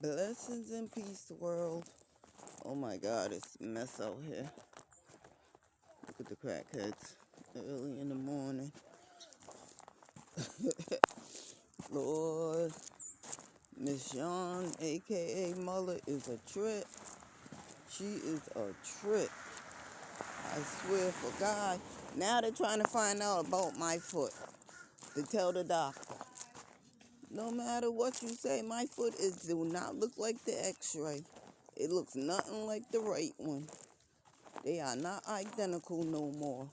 Blessings and peace, world. Oh my God, it's a mess out here. Look at the crackheads early in the morning. Lord, Miss Young, aka Mother, is a trip. She is a trip. I swear for God. Now they're trying to find out about my foot to tell the doctor. No matter what you say, my foot do not look like the X-ray. It looks nothing like the right one. They are not identical no more.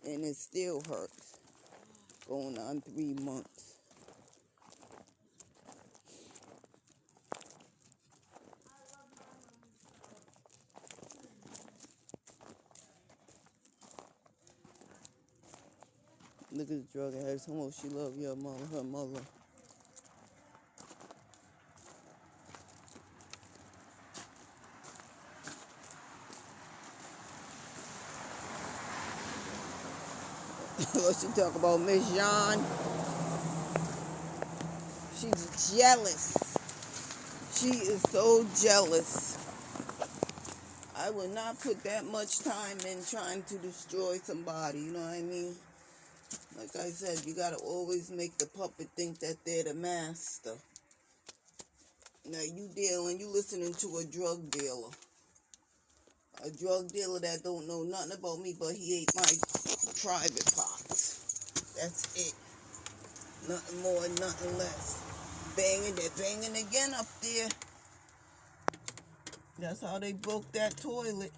And it still hurts. Going on 3 months. Look at the drug addict. How much she love your mother, her mother. What she talk about, Miss John? She's jealous. She is so jealous. I would not put that much time in trying to destroy somebody, you know what I mean? Like I said, you gotta always make the puppet think that they're the master. Now you listening to a drug dealer. A drug dealer that don't know nothing about me, but he ate my private parts. That's it. Nothing more, nothing less. Banging, they're banging again up there. That's how they broke that toilet.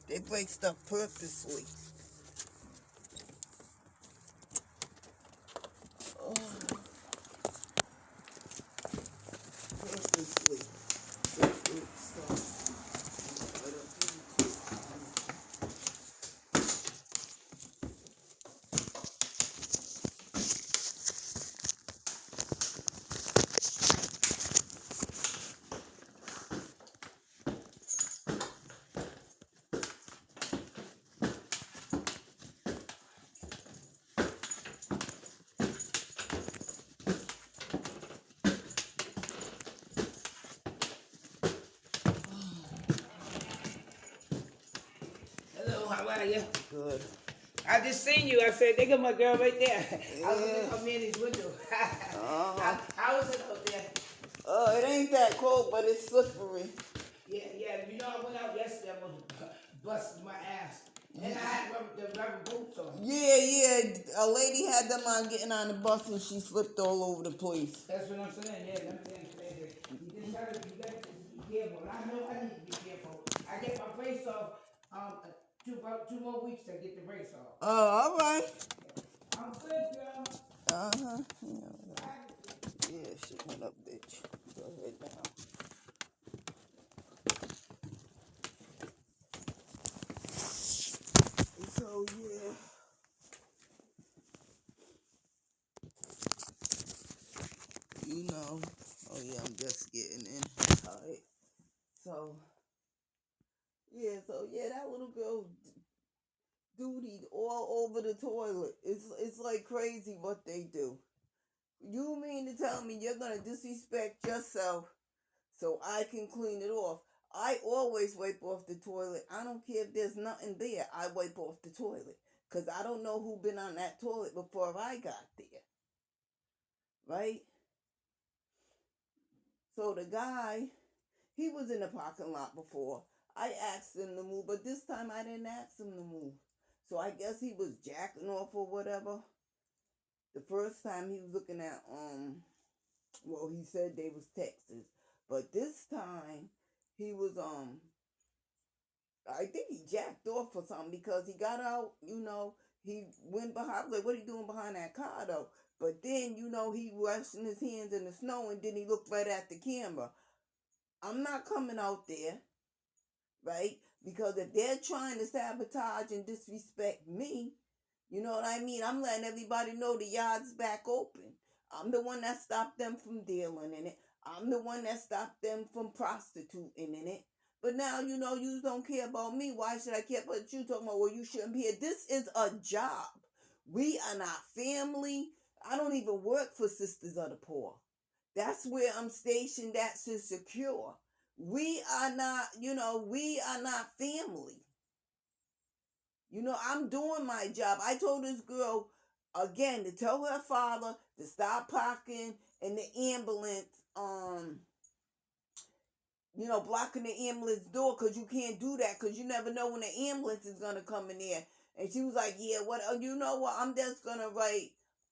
They break stuff purposely. Oh, purposely. They break stuff. Hello, how are you? Good. I just seen you. I said, they got my girl right there. I was looking Yeah. at Manny's window. Uh-huh. How is it out there? It ain't that cold, but it's slippery. Yeah. You know, I went out yesterday. I was busting my ass. And I had the rubber boots on. Yeah. A lady had them on getting on the bus and she slipped all over the place. That's what I'm saying. Yeah, them things crazy. You just gotta, you got to be careful. And I know I need to be careful. I get my brace off, about 2 more weeks to get the brace off. Oh, all right. I'm good, girl. Uh-huh. Yeah, shit went up, bitch. Go ahead now. So, yeah. You know. Oh, yeah, I'm just getting in. All right. So, yeah, that little girl duty all over the toilet. It's like crazy what they do. You mean to tell me you're gonna disrespect yourself so I can clean it off? I always wipe off the toilet. I don't care if there's nothing there. I wipe off the toilet because I don't know who been on that toilet before I got there, right? So the guy, he was in the parking lot before. I asked him to move, but this time I didn't ask him to move. So I guess he was jacking off or whatever. The first time he was looking at well, he said they was Texas, but this time he was I think he jacked off or something because he got out, he went behind. I was like, what are you doing behind that car though? But then, he washing his hands in the snow and then he looked right at the camera. I'm not coming out there, right? Because if they're trying to sabotage and disrespect me, you know what I mean? I'm letting everybody know the yard's back open. I'm the one that stopped them from dealing in it. I'm the one that stopped them from prostituting in it. But now, you don't care about me. Why should I care about you? Talking about, well, you shouldn't be here. This is a job. We are not family. I don't even work for Sisters of the Poor. That's where I'm stationed at to secure. We are not, we are not family. I'm doing my job. I told this girl again to tell her father to stop parking in the ambulance, blocking the ambulance door, because you can't do that because you never know when the ambulance is gonna come in there. And she was like, "Yeah, what? You know what? I'm just gonna write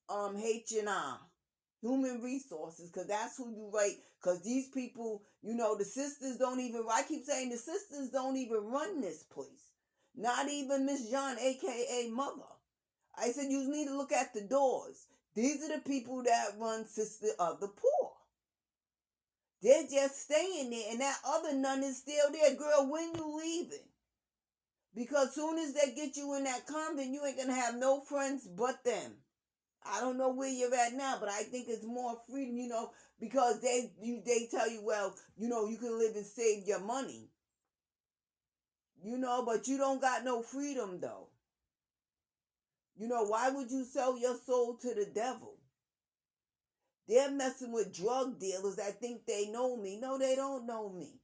H&R, human resources, because that's who you write. Because these people, the sisters don't even. I keep saying the sisters don't even run this place. Not even Miss John, aka Mother. I said you need to look at the doors. These are the people that run Sister of the Poor. They're just staying there, and that other nun is still there. Girl, when you leaving? Because soon as they get you in that convent, you ain't gonna have no friends but them. I don't know where you're at now, but I think it's more freedom, because they tell you, well, you can live and save your money, but you don't got no freedom though. Why would you sell your soul to the devil? They're messing with drug dealers that think they know me. No, they don't know me.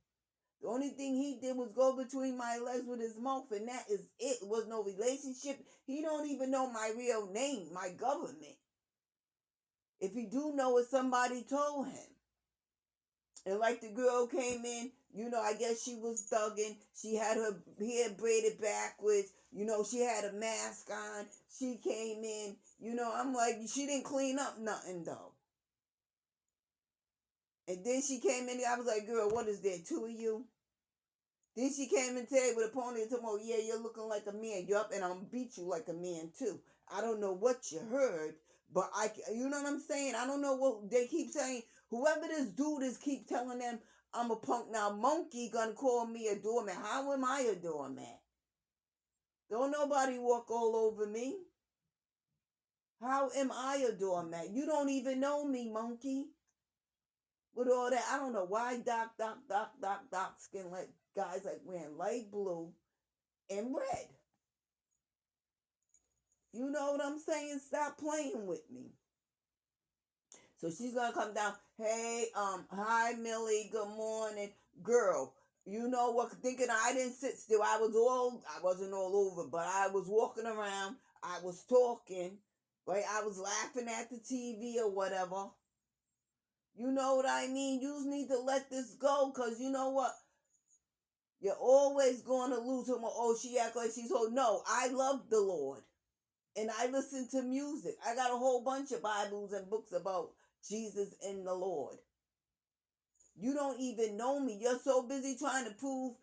The only thing he did was go between my legs with his mouth, and that is it. It was no relationship. He don't even know my real name, my government. If he do know it, somebody told him. And like the girl came in, I guess she was thugging. She had her hair braided backwards. She had a mask on. She came in. I'm like, she didn't clean up nothing though. And then she came in. I was like, girl, what is there? Two of you? Then she came in today with a pony and told me, oh, yeah, you're looking like a man. Yup, and I'm going to beat you like a man, too. I don't know what you heard, but you know what I'm saying? I don't know what they keep saying. Whoever this dude is keep telling them I'm a punk. Now, Monkey going to call me a doormat. How am I a doormat? Don't nobody walk all over me. How am I a doormat? You don't even know me, Monkey. With all that, I don't know why Doc skin like guys like wearing light blue and red. You know what I'm saying? Stop playing with me. So she's gonna come down. Hey, hi Millie, good morning. Girl, you know what? Thinking I didn't sit still. I wasn't all over, but I was walking around. I was talking, right? I was laughing at the TV or whatever. You know what I mean? You just need to let this go, because you know what? You're always going to lose her. Oh, she act like she's so. No, I love the Lord. And I listen to music. I got a whole bunch of Bibles and books about Jesus and the Lord. You don't even know me. You're so busy trying to prove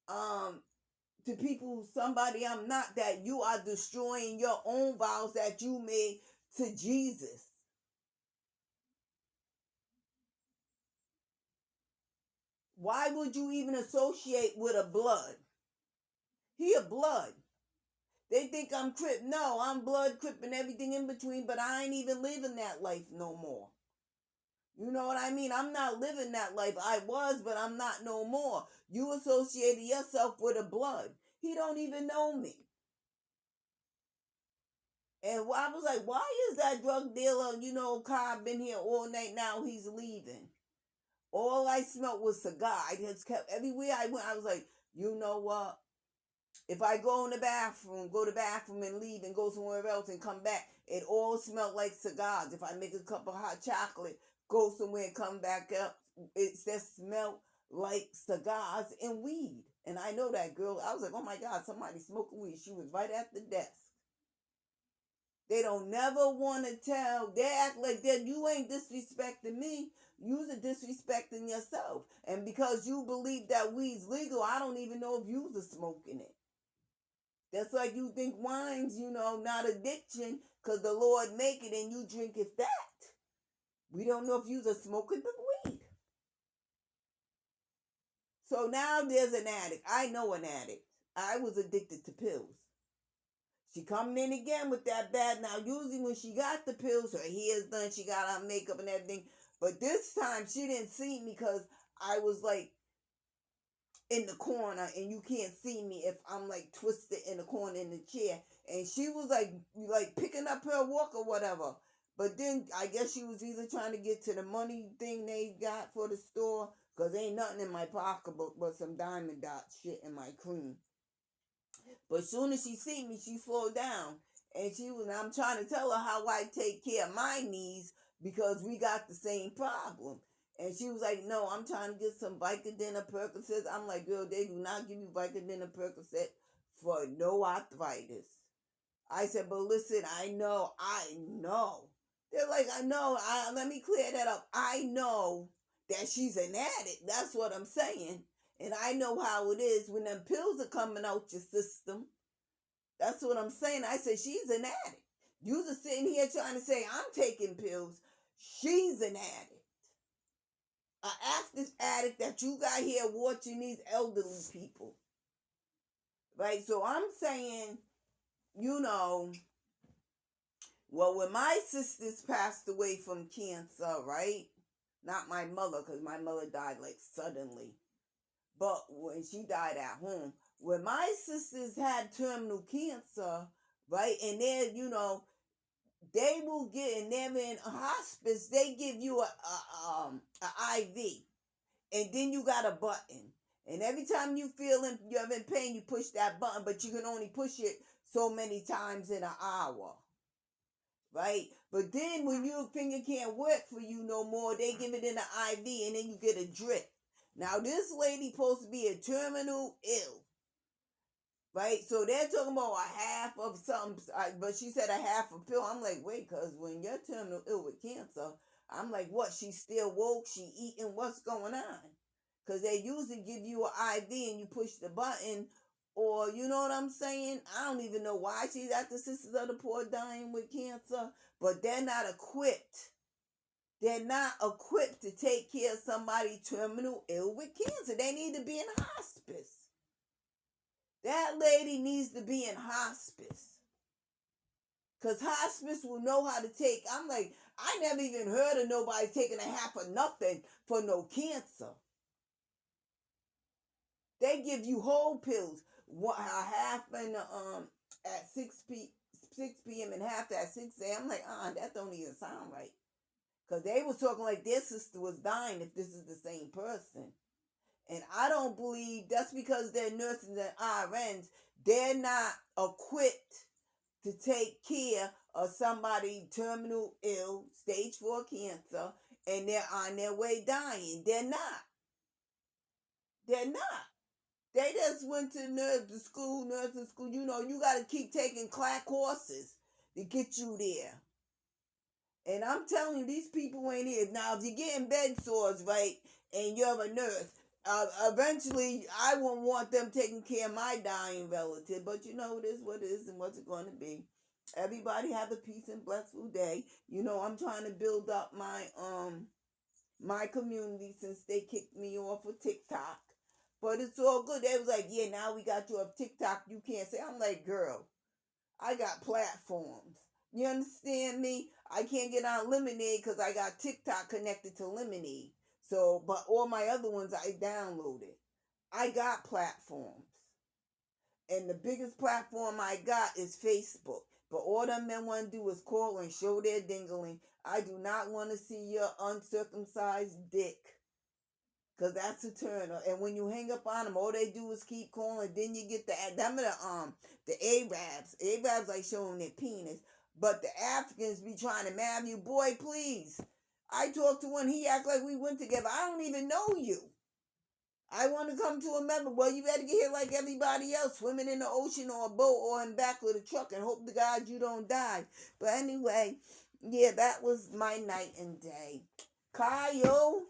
to people somebody I'm not, that you are destroying your own vows that you made to Jesus. Why would you even associate with a blood? He a blood. They think I'm Crip. No, I'm blood, Crip, and everything in between, but I ain't even living that life no more. You know what I mean? I'm not living that life. I was, but I'm not no more. You associated yourself with a blood. He don't even know me. And I was like, why is that drug dealer, Cobb been here all night, now he's leaving? All I smelled was cigar. I just kept, everywhere I went, I was like, you know what? If I go in the bathroom, go to the bathroom and leave and go somewhere else and come back, it all smelled like cigars. If I make a cup of hot chocolate, go somewhere and come back up, it just smelled like cigars and weed. And I know that girl. I was like, oh my God, somebody smoking weed. She was right at the desk. They don't never want to tell. They act like that you ain't disrespecting me. You're disrespecting yourself. And because you believe that weed's legal, I don't even know if you're smoking it. That's like you think wine's, not addiction because the Lord make it and you drink it that. We don't know if you're smoking the weed. So now there's an addict. I know an addict. I was addicted to pills. She coming in again with that bad. Now, usually when she got the pills, her hair's done, she got on makeup and everything. But this time she didn't see me because I was like in the corner and you can't see me if I'm like twisted in the corner in the chair. And she was like picking up her walk or whatever. But then I guess she was either trying to get to the money thing they got for the store, because ain't nothing in my pocketbook but some diamond dot shit in my cream. But soon as she see me, she slowed down. And I'm trying to tell her how I take care of my needs because we got the same problem. And she was like, no, I'm trying to get some Vicodin or Percocet. I'm like, girl, they do not give you Vicodin or Percocet for no arthritis. I said, but listen, I know. They're like, I know. Let me clear that up. I know that she's an addict. That's what I'm saying. And I know how it is when them pills are coming out your system. That's what I'm saying. I said, she's an addict. You just sitting here trying to say, I'm taking pills. She's an addict. An active addict that you got here watching these elderly people. Right? So I'm saying, well, when my sisters passed away from cancer, right? Not my mother, because my mother died like suddenly. But when she died at home, when my sisters had terminal cancer, right? And they're, they will get, and they're in a hospice, they give you a IV. And then you got a button. And every time you're in pain, you push that button, but you can only push it so many times in an hour. Right? But then when your finger can't work for you no more, they give it in an IV and then you get a drip. Now this lady supposed to be a terminal ill. Right? So they're talking about a half of something, but she said a half a pill. I'm like, wait, because when you're terminal ill with cancer, I'm like, what? She still woke? She eating? What's going on? Because they usually give you an IV and you push the button, or you know what I'm saying? I don't even know why she's at the Sisters of the Poor dying with cancer, but they're not equipped. They're not equipped to take care of somebody terminal ill with cancer. They need to be in hospice. That lady needs to be in hospice. Because hospice will know how to take. I'm like, I never even heard of nobody taking a half of nothing for no cancer. They give you whole pills. A half in the, at 6 p.m. and half at 6 a.m. I'm like, that don't even sound right. Because they was talking like their sister was dying if this is the same person. And I don't believe that's because they're nurses and RNs. They're not equipped to take care of somebody terminal ill, stage 4 cancer, and they're on their way dying. They're not. They're not. They just went to nursing school. You got to keep taking clack courses to get you there. And I'm telling you, these people ain't here. Now, if you're getting bed sores, right, and you're a nurse, eventually I won't want them taking care of my dying relative. But it is what it is and what's it going to be. Everybody have a peace and blissful day. I'm trying to build up my community since they kicked me off of TikTok. But it's all good. They was like, yeah, now we got you off TikTok. You can't say. I'm like, girl, I got platforms. You understand me? I can't get on Lemonade because I got TikTok connected to Lemonade. So, but all my other ones I downloaded. I got platforms. And the biggest platform I got is Facebook. But all them men want to do is call and show their dingling. I do not want to see your uncircumcised dick. Because that's a turner. And when you hang up on them, all they do is keep calling. Then you get the Arabs. Arabs like showing their penis. But the Africans be trying to marry you. Boy, please. I talked to one. He act like we went together. I don't even know you. I want to come to a member. Well, you better get here like everybody else. Swimming in the ocean or a boat or in back of the truck and hope to God you don't die. But anyway, yeah, that was my night and day. Kyle.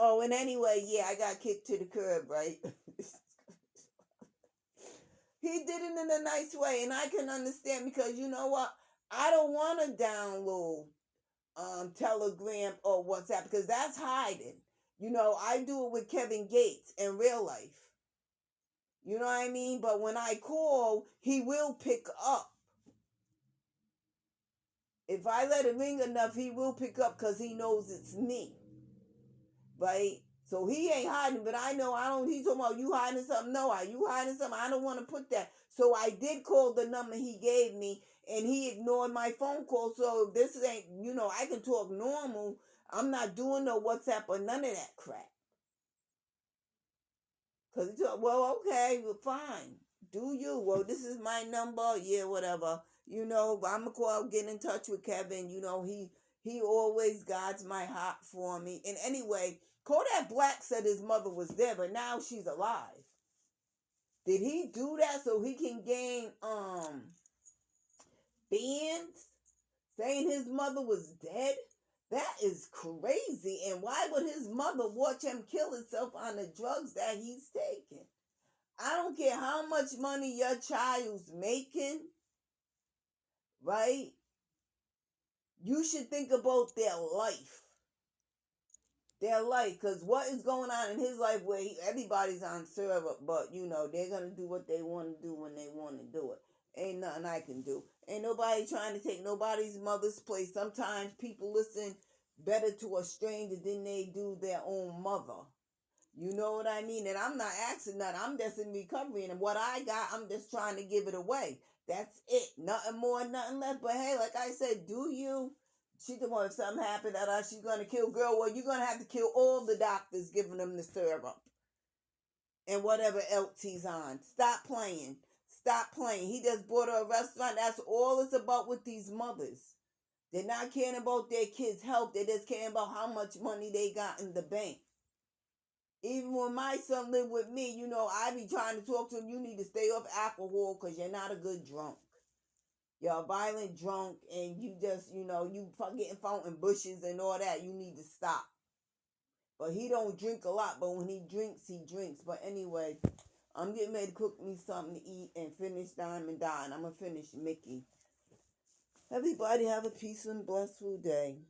Oh, and anyway, yeah, I got kicked to the curb, right? He did it in a nice way, and I can understand because you know what? I don't want to download Telegram or WhatsApp because that's hiding. I do it with Kevin Gates in real life. You know what I mean? But when I call, he will pick up. If I let it ring enough, he will pick up because he knows it's me. Right? So he ain't hiding, but I know he's talking about you hiding something. No, are you hiding something? I don't want to put that. So I did call the number he gave me, and he ignored my phone call. So this ain't, I can talk normal. I'm not doing no WhatsApp or none of that crap. Because he told, well, okay, well, fine. Do you? Well, this is my number. Yeah, whatever. I'm going to call, get in touch with Kevin. He always guides my heart for me. And anyway, Kodak Black said his mother was there, but now she's alive. Did he do that so he can gain fans saying his mother was dead? That is crazy. And why would his mother watch him kill himself on the drugs that he's taking? I don't care how much money your child's making, right? You should think about their life. Their life. Because what is going on in his life where everybody's on server, but, they're going to do what they want to do when they want to do it. Ain't nothing I can do. Ain't nobody trying to take nobody's mother's place. Sometimes people listen better to a stranger than they do their own mother. You know what I mean? And I'm not asking nothing. I'm just in recovery. And what I got, I'm just trying to give it away. That's it. Nothing more, nothing less. But hey, like I said, do you? She the one, if something happened that she's going to kill girl. Well, you're going to have to kill all the doctors giving them the syrup. And whatever else he's on. Stop playing. Stop playing. He just bought a restaurant. That's all it's about with these mothers. They're not caring about their kids' health. They're just caring about how much money they got in the bank. Even when my son lived with me, I be trying to talk to him. You need to stay off alcohol because you're not a good drunk. You're a violent drunk and you just, you getting fountain bushes and all that. You need to stop. But he don't drink a lot. But when he drinks, he drinks. But anyway, I'm getting ready to cook me something to eat and finish Diamond Dine. I'm going to finish Mickey. Everybody have a peaceful and blissful day.